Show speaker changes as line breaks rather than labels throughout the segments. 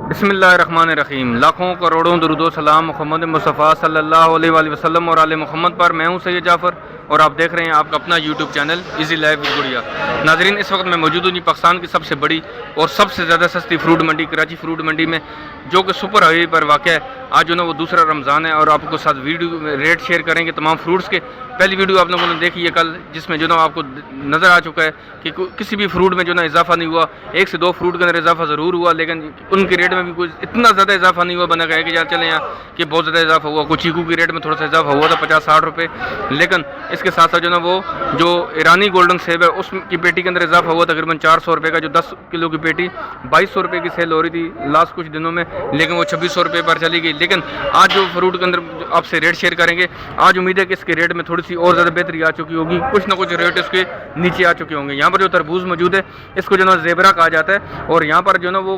बिस्मिल्लाहिर्रहमानिर्रहीम। लाखों करोड़ों दुरूद सलाम मोहम्मद मुस्तफ़ा सल्लल्लाहु अलैहि वसल्लम और आले मोहम्मद पर। मैं हूं सैयद जाफ़र और आप देख रहे हैं आपका अपना YouTube channel easy life with गुड़िया। नाजरीन, इस वक्त मैं मौजूद हूँ पाकिस्तान की सबसे बड़ी और सबसे ज़्यादा सस्ती फ्रूट मंडी कराची फ्रूट मंडी में, जो कि सुपर हाईवे पर वाक़ है। आज जो ना वो दूसरा रमज़ान है और आपको साथ वीडियो में रेट शेयर करेंगे तमाम फ्रूट्स के। पहली वीडियो आप लोगों ने देखी है कल, जिसमें जो ना आपको नज़र आ चुका है कि किसी भी फ्रूट में जो ना इजाफा नहीं हुआ। 1 से 2 फ्रूट के अंदर इजाफा ज़रूर हुआ, लेकिन उनके रेट में भी कुछ इतना ज़्यादा इजाफा नहीं हुआ बना गया कि यार चलें यहाँ कि बहुत ज़्यादा इजाफा हुआ। कुछ चीकू के रेट में थोड़ा सा इजाफा हुआ था 50-60 रुपये, लेकिन इसके साथ साथ जो ना वो जो ईरानी गोल्डन सेब है उसकी पेटी के अंदर इजाफा हुआ तकरीबन 400 रुपये का। जो 10 किलो की पेटी 2200 रुपये की सेल हो रही थी लास्ट कुछ दिनों में, लेकिन वो 2600 रुपये पर चली गई। लेकिन आज जो फ्रूट के अंदर आपसे रेट शेयर करेंगे, आज उम्मीद है कि इसके रेट में थोड़ी सी और ज़्यादा बेहतरी आ चुकी होगी, कुछ ना कुछ रेट इसके नीचे आ चुके होंगे। यहाँ पर जो तरबूज मौजूद है इसको जो ना ज़ेबरा कहा जाता है, और यहाँ पर जो ना वो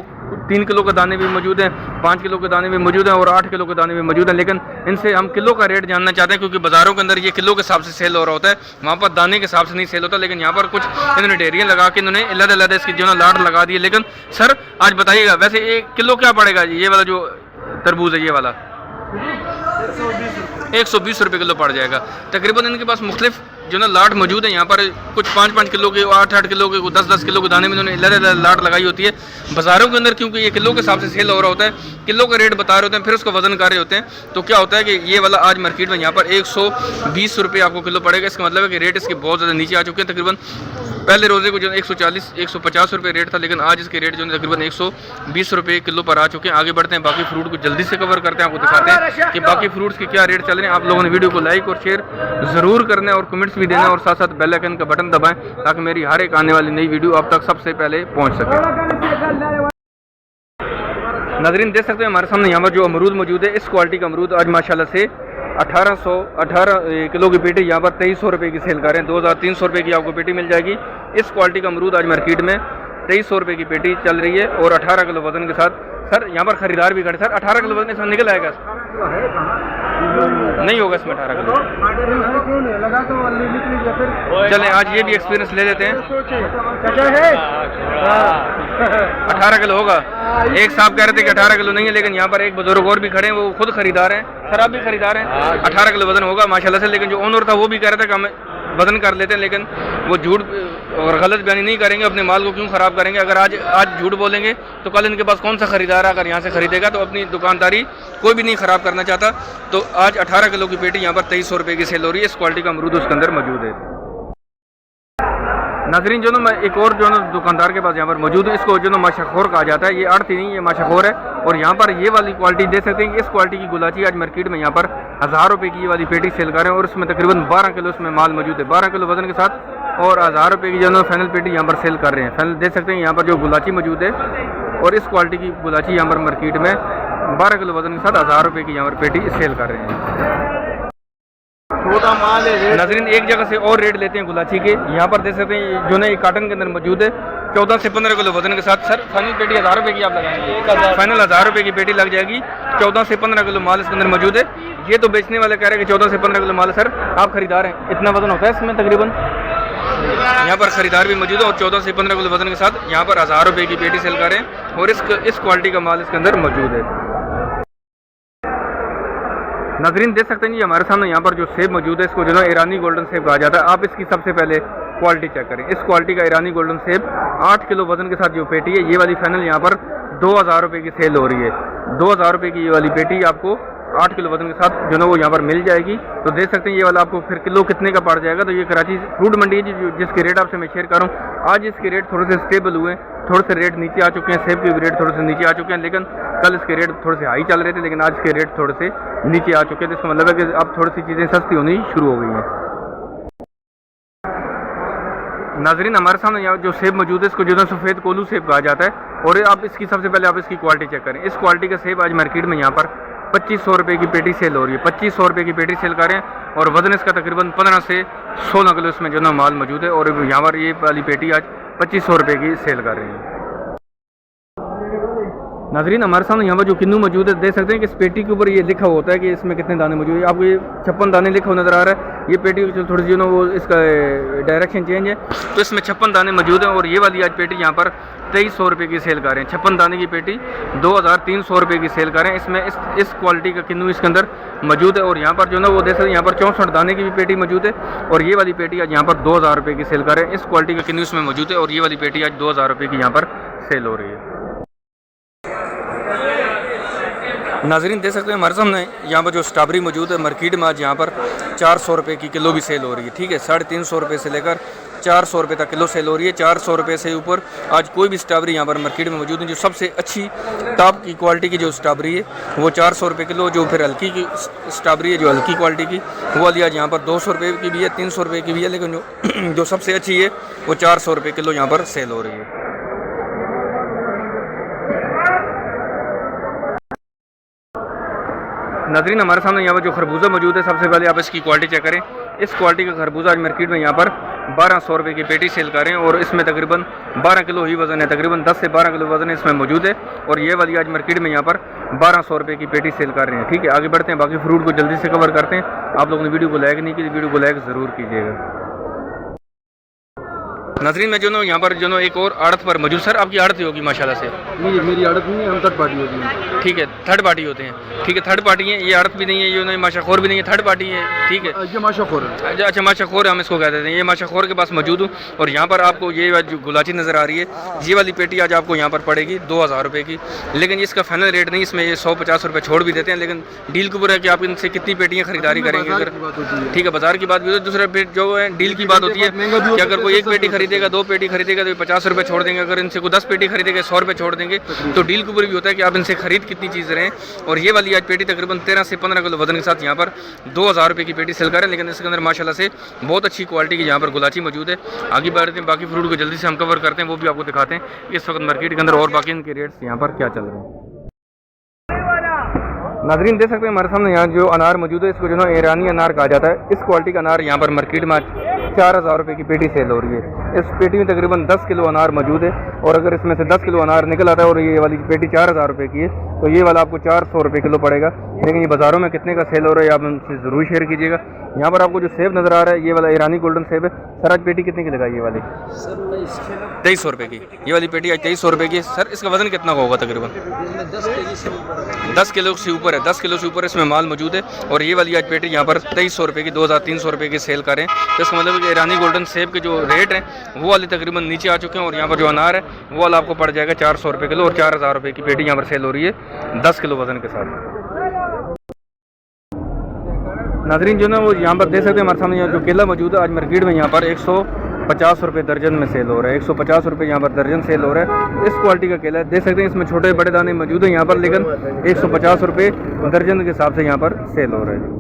3 किलो के दाने भी मौजूद हैं, 5 किलो के दाने भी मौजूद हैं और 8 किलो के दाने भी मौजूद हैं। लेकिन इनसे हम किलो का रेट जानना चाहते हैं, क्योंकि बाज़ारों के अंदर ये किलो के हिसाब से सेल हो रहा होता है, वहाँ पर दाने के हिसाब से नहीं सेल होता। लेकिन यहाँ पर कुछ इन्होंने डेरियाँ लगा के इन्होंने अलग-अलग इसकी जो ना लाट लगा दी है। लेकिन सर आज बताइएगा वैसे 1 किलो क्या पड़ेगा? ये वाला जो तरबूज है ये वाला 120 रुपये किलो पड़ जाएगा तकरीबन। इनके पास मुख्तलिफ जो ना लाट मौजूद है। यहाँ पर कुछ 5-5 किलो के, 8-8 किलो के, 10-10 किलो के दाने में इन्होंने अलग-अलग लाट लगाई होती है। बाज़ारों के अंदर क्योंकि ये किलो के हिसाब से सेल हो रहा होता है, किलो का रेट बता रहे होते हैं, फिर उसका वजन कर रहे होते हैं, तो क्या होता है कि ये वाला आज मार्केट में यहाँ पर 120 रुपये आपको किलो पड़ेगा। इसका मतलब है कि रेट इसके बहुत ज़्यादा नीचे आ चुके हैं। तकरीबन पहले रोज़े को जो 140-150 रुपये रेट था, लेकिन आज इसके रेट जो है तकरीबन 120 रुपये किलो पर आ चुके हैं। आगे बढ़ते हैं, बाकी फ्रूट को जल्दी से कवर करते हैं, आपको दिखाते हैं कि बाकी फ्रूट्स के क्या रेट चल रहे हैं। आप लोगों ने वीडियो को लाइक और शेयर ज़रूर करना है और कमेंट्स भी देना, और साथ साथ बेल आइकन का बटन दबाएं ताकि मेरी हर एक आने वाली नई वीडियो आप तक सबसे पहले पहुँच सके। नाज़रीन देख सकते हैं हमारे सामने यहाँ पर जो अमरूद मौजूद है, इस क्वालिटी का अमरूद आज माशाल्लाह से 18 किलो की पेटी यहाँ पर 2300 रुपये की सेल कर रहे हैं। 2300 रुपये की आपको पेटी मिल जाएगी। इस क्वालिटी का अमरूद आज मार्केट में 2300 रुपये की पेटी चल रही है और 18 किलो वजन के साथ। सर यहाँ पर खरीदार भी खड़े। सर 18 किलो वजन इसमें निकल आएगा? नहीं होगा इसमें 18 किलो। चलें आज ये भी एक्सपीरियंस ले लेते हैं। 18 किलो होगा। एक साहब कह रहे थे कि 18 किलो नहीं है, लेकिन यहाँ पर एक बुजुर्ग और भी खड़े हैं, वो खुद खरीदार हैं। सर आप भी खरीदार हैं? 18 किलो वजन होगा माशाल्लाह से। लेकिन जो ओनर था वो भी कह रहा था कि हम वजन कर लेते हैं, लेकिन वो झूठ और गलत बयानी नहीं करेंगे। अपने माल को क्यों ख़राब करेंगे? अगर आज झूठ बोलेंगे तो कल इनके पास कौन सा खरीदार है? अगर यहाँ से खरीदेगा तो अपनी दुकानदारी कोई भी नहीं ख़राब करना चाहता। तो आज 18 किलो की पेटी यहाँ पर 2300 रुपये की सेल हो रही है। इस क्वालिटी का अमरूद उसके अंदर मौजूद है। नाज़रीन जो ना मैं एक और जो ना दुकानदार के पास यहाँ पर मौजूद है, इसको जो ना माशाखोर कहा जाता है। ये आड़ती नहीं, ये माशाखोर है। और यहाँ पर ये वाली क्वालिटी देख सकते हैं कि इस क्वालिटी की गुलाची आज मार्केट में यहाँ पर 1000 रुपये की ये वाली पेटी सेल कर रहे हैं, और इसमें तकरीबन 12 किलो इसमें माल मौजूद है, 12 किलो वजन के साथ, और 1000 रुपये की जो ना फाइनल पेटी यहाँ पर सेल कर रहे हैं। फाइनल देख सकते हैं यहाँ पर जो गुलाची मौजूद है, और इस क्वालिटी की गुलाची यहाँ पर मार्केट में 12 किलो वजन के साथ 1000 रुपये की यहाँ पर पेटी सेल कर रहे हैं। नाज़रीन एक जगह से और रेट लेते हैं गुलाची के। यहाँ पर देख सकते हैं जो ना ये काटन के अंदर मौजूद है 14 से 15 किलो वजन के साथ। सर फाइनल पेटी 1000 रुपये की आप लगाएंगे? फाइनल 1000 रुपये की पेटी लग जाएगी। 14 से 15 किलो माल इसके अंदर मौजूद है। ये तो बेचने वाले कह रहे हैं कि 14 से 15 किलो माल। सर आप खरीदार हैं, इतना वजन होता है इसमें तकरीबन? यहाँ पर खरीदार भी मौजूद है और 14 से 15 किलो वजन के साथ यहाँ पर 1000 रुपये की पेटी सेल कर रहे हैं, और इस क्वालिटी का माल इसके अंदर मौजूद है। नाज़रीन देख सकते हैं जी हमारे सामने यहाँ पर जो सेब मौजूद है, इसको जो ना ईरानी गोल्डन सेब कहा जाता है। आप इसकी सबसे पहले क्वालिटी चेक करें। इस क्वालिटी का ईरानी गोल्डन सेब 8 किलो वजन के साथ जो पेटी है, ये वाली फाइनल यहाँ पर 2000 रुपये की सेल हो रही है। 2000 रुपये की ये वाली पेटी आपको 8 किलो वजन के साथ जो ना वो यहाँ पर मिल जाएगी। तो देख सकते हैं ये वाला आपको फिर किलो कितने का पड़ जाएगा। तो ये कराची फ्रूट मंडी है जिसके रेट आपसे मैं शेयर कर रहा हूँ। आज इसके रेट थोड़े से स्टेबल हुए, थोड़े से रेट नीचे आ चुके हैं। सेब के भी रेट थोड़े से नीचे आ चुके हैं, लेकिन कल इसके रेट थोड़े से हाई चल रहे थे, लेकिन आज इसके रेट थोड़े से नीचे आ चुके हैं। तो इसका मतलब है कि अब थोड़ी सी चीज़ें सस्ती होनी शुरू हो गई हैं। नाज़रीन हमारे सामने यहाँ जो सेब मौजूद है, इसको जो है सफ़ेद कोलू सेब कहा जाता है, और आप इसकी सबसे पहले आप इसकी क्वालिटी चेक करें। इस क्वालिटी का सेब आज मार्केट में यहाँ पर 2500 रुपये की पेटी सेल हो रही है। 2500 रुपये की पेटी सेल कर रहे हैं, और वजन इसका तकरीबन 15 से 16 किलो इसमें जो ना माल मौजूद है, और यहाँ पर ये वाली पेटी आज 2500 रुपये की सेल कर रहे हैं। नाजरीन हमारे सामने यहाँ पर जो किन्नू मौजूद है, देख सकते हैं कि इस पेटी के ऊपर ये लिखा होता है कि इसमें कितने दाने मौजूद है। आपको ये 56 दाने लिखा हुआ नज़र आ रहा है। ये पेटी थोड़ी सी वो इसका डायरेक्शन चेंज है, तो इसमें 56 दाने मौजूद हैं। और ये वाली आज पेटी यहाँ पर 2300 रुपये की सेल कर रहे हैं। 56 दाने की पेटी 2300 रुपये की सेल कर रहे हैं। इसमें इस क्वालिटी का किन्नू इसके अंदर मौजूद है। और यहाँ पर जो ना वो देख सकते हैं यहाँ पर 64 दाने की भी पेटी मौजूद है। और ये वाली पेटी आज यहाँ पर 2000 रुपये की सेल कर रहे हैं। इस क्वालिटी का किन्नू इसमें मौजूद है। और ये वाली पेटी आज 2000 रुपये की यहाँ पर सेल हो रही है। नाजरीन देख सकते हैं हमारे सामने यहाँ पर जो स्ट्रॉबेरी मौजूद है, मार्केट में आज यहाँ पर 400 रुपये की किलो भी सेल हो रही है। ठीक है, 350 रुपये से लेकर 400 रुपये तक किलो सेल हो रही है। 400 रुपये से ऊपर आज कोई भी स्ट्रॉबेरी यहाँ पर मार्केट में मौजूद है। जो सबसे अच्छी टॉप की क्वालिटी की जो स्ट्रॉबेरी है वो 400 रुपये किलो। जो फिर हल्की की स्ट्रॉबेरी है, जो हल्की क्वालिटी की, वो वाली आज यहाँ पर 200 रुपये की भी है, 300 रुपये की भी है। लेकिन जो सबसे अच्छी है वो 400 रुपये किलो यहाँ पर सेल हो रही है। नाज़रीन हमारे सामने यहाँ पर जो खरबूजा मौजूद है, सबसे पहले आप इसकी क्वालिटी चेक करें। इस क्वालिटी का खरबूजा आज मार्केट में यहाँ पर 1200 रुपये की पेटी सेल कर रहे हैं। और इसमें तकरीबन 12 किलो ही वज़न है, तकरीबन 10 से 12 किलो वज़न इसमें मौजूद है। और ये वाली आज मार्केट में यहाँ पर 1200 रुपये की पेटी सेल कर रहे हैं। ठीक है, आगे बढ़ते हैं, बाकी फ्रूट को जल्दी से कवर करते हैं। आप लोगों ने वीडियो को लाइक नहीं की, वीडियो को लाइक ज़रूर कीजिएगा। नाज़रीन मैं जो ना यहाँ पर जो ना एक और आड़त पर मौजूद, सर आपकी आड़त ही होगी माशाल्लाह से।
नहीं, मेरी आड़त नहीं है, हम थर्ड पार्टी होती है।
ठीक है, थर्ड पार्टी होते हैं। ठीक है, थर्ड पार्टी है, ये आड़त भी नहीं है, ये माशाखोर भी नहीं है, थर्ड पार्टी है। ठीक है,
ये माशाखोर है।
अच्छा, माशाखोर हम इसको कह देते हैं। ये माशाखोर के पास मौजूद हूँ। और यहाँ पर आपको ये जो गुलाची नज़र आ रही है, ये वाली पेटी आज आपको यहाँ पर पड़ेगी 2000 रुपये की। लेकिन इसका फाइनल रेट नहीं, इसमें ये 150 रुपये छोड़ भी देते हैं। लेकिन डील के ऊपर है कि आप इनसे कितनी पेटियाँ खरीदारी करेंगे। अगर ठीक है, बाजार की बात भी होती है, दूसरा जो है डील की बात होती है कि अगर कोई एक पेटी खरीदेगा, 2 पेटी खरीदेगा तो 50 रुपये छोड़ देंगे। अगर इनसे कोई 10 पेटी खरीदेगा 100 रुपये छोड़ देंगे। तो डील के ऊपर भी होता है कि आप इनसे खरीद कितनी चीज़ रहे हैं। और ये वाली आज पेटी तकरीबन 13 से 15 किलो वजन के साथ यहाँ पर 2000 रुपये की पेटी सेल करें। लेकिन इसके अंदर माशाल्लाह से बहुत अच्छी क्वालिटी की यहाँ पर गुलाची मौजूद है। आगे बढ़ते हैं, बाकी फ्रूट को जल्दी से हम कवर करते हैं, वो भी आपको दिखाते हैं इस वक्त मार्केट के अंदर और बाकी इनके रेट्स यहाँ पर क्या चल रहे हैं। नाज़रीन देख सकते हैं हमारे सामने यहाँ जो अनार मौजूद है, इसको जो है ईरानी अनार कहा जाता है। इस क्वालिटी का अनार यहाँ पर मार्केट में 4000 रुपये की पेटी सेल हो रही है। इस पेटी में तकरीबन 10 किलो अनार मौजूद है। और अगर इसमें से 10 किलो अनार निकल आता है और ये वाली पेटी 4000 रुपये की है, तो ये वाला आपको 400 रुपये किलो पड़ेगा। लेकिन ये बाज़ारों में कितने का सेल हो रहा है आप हमसे ज़रूर शेयर कीजिएगा। यहाँ पर आपको जो सेब नज़र आ रहा है, ये वाला ईरानी गोल्डन सेब है। सर आज पेटी कितने की लगाई ये वाली? 2300 रुपये की। ये वाली पेटी आज 2300 रुपये की। सर इसका वजन कितना होगा तकरीबन? 10 किलो से ऊपर है, 10 किलो से ऊपर इसमें माल मौजूद है। और ये वाली आज पेटी यहाँ पर 2300 रुपये की, 2300 रुपये की सेल करें। तो इसका मतलब कि ईरानी गोल्डन सेब के जो रेट हैं वो वाले तकरीबन नीचे आ चुके हैं। और यहाँ पर जो अनार है वो वाला आपको पड़ जाएगा 400 रुपये किलो। और 4000 रुपये की पेटी यहाँ पर सेल हो रही है 10 किलो वजन के साथ। नाज़रीन जो ना वो यहाँ पर देख सकते हैं हमारे सामने यहाँ जो केला मौजूद है, आज मार्केट में यहाँ पर 150 रुपये दर्जन में सेल हो रहा है। 150 रुपये यहाँ पर दर्जन सेल हो रहा है। इस क्वालिटी का केला है, देख सकते हैं इसमें छोटे बड़े दाने मौजूद हैं यहाँ पर। लेकिन 150 रुपये दर्जन के हिसाब से यहाँ पर सेल हो रहा है।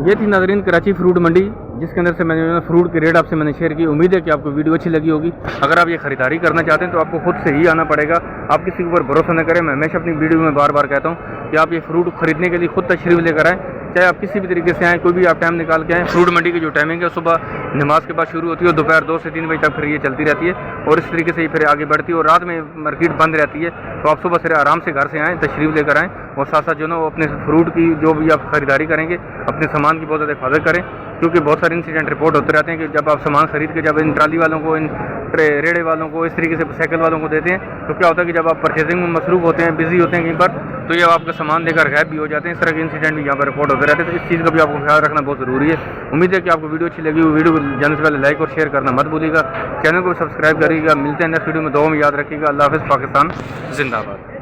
ये थी नाज़रीन कराची फ्रूट मंडी, जिसके अंदर से मैंने फ्रूट के रेट आपसे मैंने शेयर की। उम्मीद है कि आपको वीडियो अच्छी लगी होगी। अगर आप ये खरीदारी करना चाहते हैं तो आपको खुद से ही आना पड़ेगा, आप किसी के ऊपर भरोसा न करें। मैं हमेशा अपनी वीडियो में बार बार कहता हूँ कि आप ये फ्रूट खरीदने के लिए खुद तशरीफ लेकर आएँ, चाहे आप किसी भी तरीके से आएँ, कोई भी आप टाइम निकाल के आएँ। फ्रूट मंडी की जो टाइमिंग है सुबह नमाज के बाद शुरू होती है और दोपहर 2 से 3 बजे तक फिर ये चलती रहती है। और इस तरीके से ही फिर आगे बढ़ती है और रात में मार्केट बंद रहती है। तो आप सुबह से आराम से घर से आएँ, तशरीफ लेकर आएँ। और साथ साथ जो ना वो अपने फ्रूट की जो भी आप खरीदारी करेंगे, अपने सामान की बहुत ज़्यादा हिफाजत करें। क्योंकि बहुत सारे इंसिडेंट रिपोर्ट होते रहते हैं कि जब आप सामान खरीद के जब इन ट्राली वालों को, इन रेड़े वालों को, इस तरीके से साइकिल वालों को देते हैं, तो क्या होता है कि जब आप परचेजिंग में मसरूफ़ होते हैं, बिजी होते हैं कहीं पर, तो ये आपका सामान देकर गायब भी हो जाते हैं। इस तरह के इंसिडेंट भी यहाँ पर रिपोर्ट होते रहते हैं। तो इस चीज़ का भी आपको ख्याल रखना बहुत ज़रूरी है। उम्मीद है कि आपको वीडियो अच्छी लगी। वीडियो को जाने से पहले लाइक और शेयर करना मत भूलिएगा। चैनल को सब्सक्राइब करिएगा। मिलते हैं नेक्स्ट वीडियो में। दुआ में याद रखिएगा। अल्लाह हाफ़िज़। पाकिस्तान जिंदाबाद।